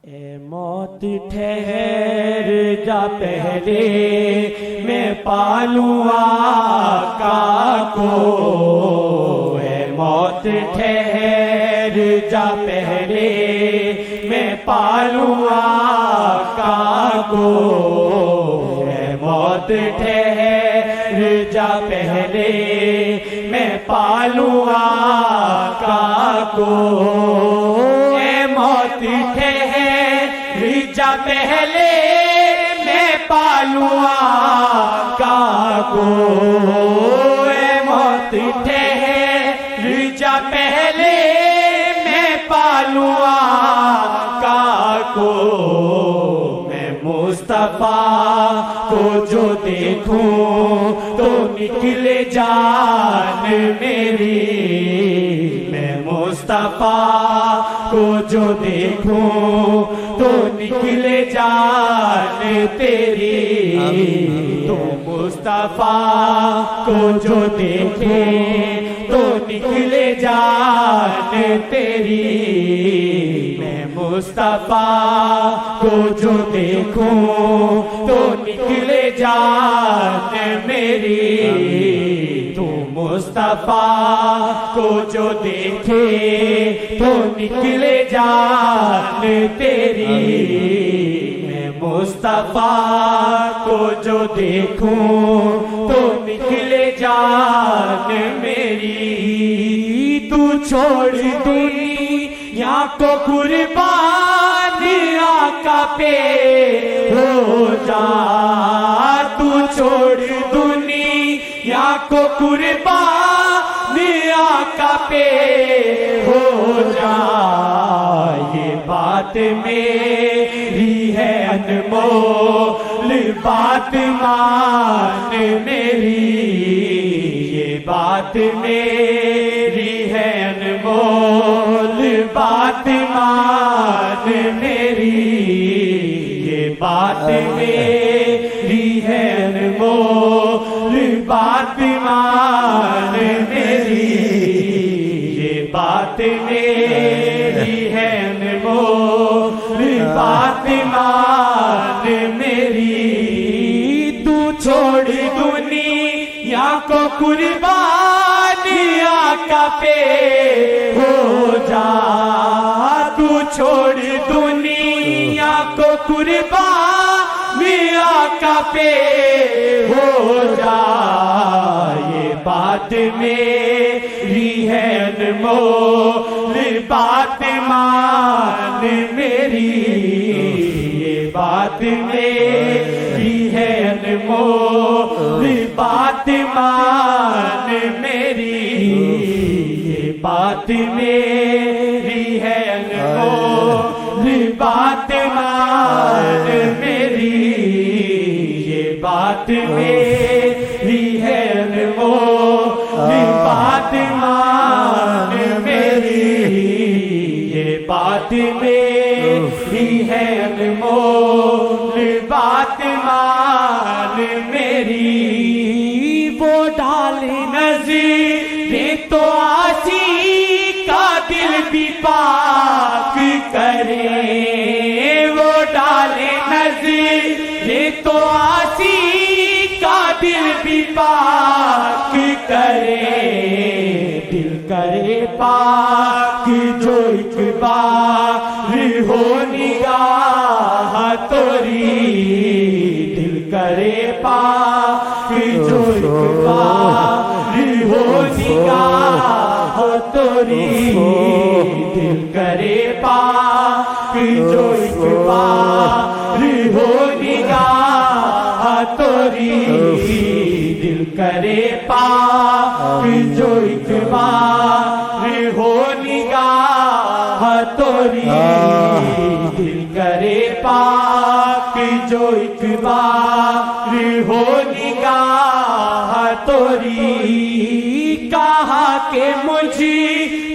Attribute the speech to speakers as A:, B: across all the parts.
A: اے موت ٹھہر جا پہلے میں پالوں آقا کو، اے موت ٹھہر جا پہلے میں پالوں آقا کو، اے موت ٹھہر جا پہلے میں پالوں آقا کو، اے موت ٹھہر جا پہلے میں پالوں آقا کو، اے موت ٹھہر جا پہلے میں پالوں آقا کو، میں مصطفیٰ کو جو دیکھوں تو نکلے جان میری، میں مصطفیٰ کو جو دیکھوں تو نکلے جان تیری، تو مصطفیٰ کو جو دیکھے تو نکلے جان تیری، میں مصطفیٰ کو جو دیکھوں تو نکلے جان میری، تو مصطفیٰ کو جو دیکھے تو نکلے جان تیری، میں مصطفیٰ کو جو دیکھوں تو نکلے جان میری، تو چھوڑ دنیا کو قربان آقا پہ ہو جا، تو چھوڑ دنیا کو قربان آقا پہ ہو جا، یہ بات میری ہے انمول بات مان میری، یہ بات میری ہے انمول بات مان میری، یہ بات میری ہے انمول بات مان میری، یہ بات میری ہے انمول بات مان میری، تو چھوڑ دنیا کو قربان آقا پہ ہو جا، تو چھوڑ دنیا کو قربان آقا پہ ہو جا، یہ بات میری ہے انمول بات مان میری، یہ بات میری ہے انمول بات مان میری، یہ بات میری ہے انمول بات مان میری، یہ بات میری ہے انمول بات مان میری، یہ بات میری ہے انمول بات مان میری، وہ ڈال نظریں تو آسی کا دل بھی پاک کرے، وہ ڈال نظریں تو آسی کا دل بھی پاک کرے، دل کرے پاک جو ایک بار ہو نگاہ توری، دل کرے پاک جو ایک بار ہو نگاہ توری، دل کرے پاک جو ایک بار ہو نگاہ توری، دل کرے پاک جو ایک بار ہو نگاہ توری، دل کرے پاک جو ایک بار ہو نگاہ توری، کہا کہ مجھ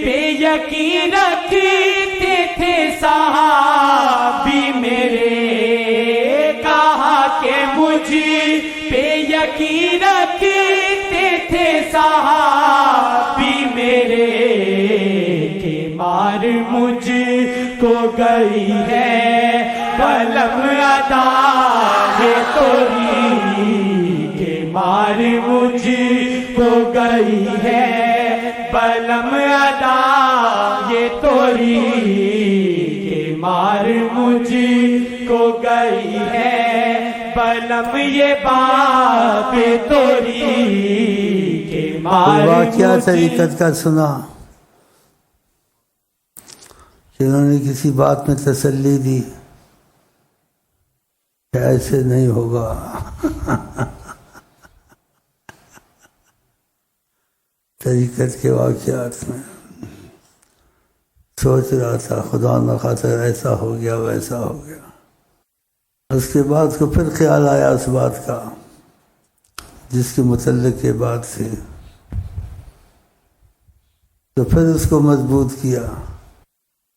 A: پہ یقین رکھتے تھے صحابی میرے، کہا کہ مجھ پہ یقین رکھتے تھے صحابی میرے، کہ مار مجھ کو گئی ہے بلم ادا یہ توری کے مار مجھ کو گئی ہے بلم ادا یہ توری کے مار مجھ کو گئی ہے بلم یہ باپ توری کے مار
B: واقعہ طریقت کا سنا کہ انہوں نے کسی بات میں تسلی دی کہ ایسے نہیں ہوگا طریقت کے واقعات میں سوچ رہا تھا خدا نہ خاطر ایسا ہو گیا ویسا ہو گیا. اس کے بعد کو پھر خیال آیا اس بات کا جس کے متعلق یہ بات تھی تو پھر اس کو مضبوط کیا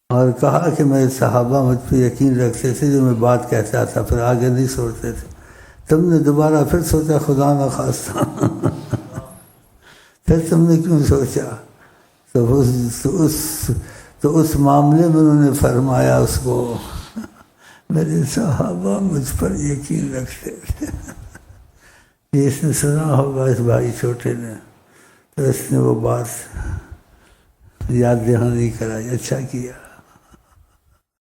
B: اور کہا کہ میرے صحابہ مجھ پہ یقین رکھتے تھے جو میں بات کہتا تھا پھر آگے نہیں سوچتے تھے. تم نے دوبارہ پھر سوچا خدا نہ خواستہ پھر تم نے کیوں سوچا تو اس معاملے میں انہوں نے فرمایا اس کو میرے صحابہ مجھ پر یقین رکھتے تھے. یہ اس نے سنا ہوگا اس بھائی چھوٹے نے تو اس نے وہ بات یاد دہانی کرائی. اچھا کیا.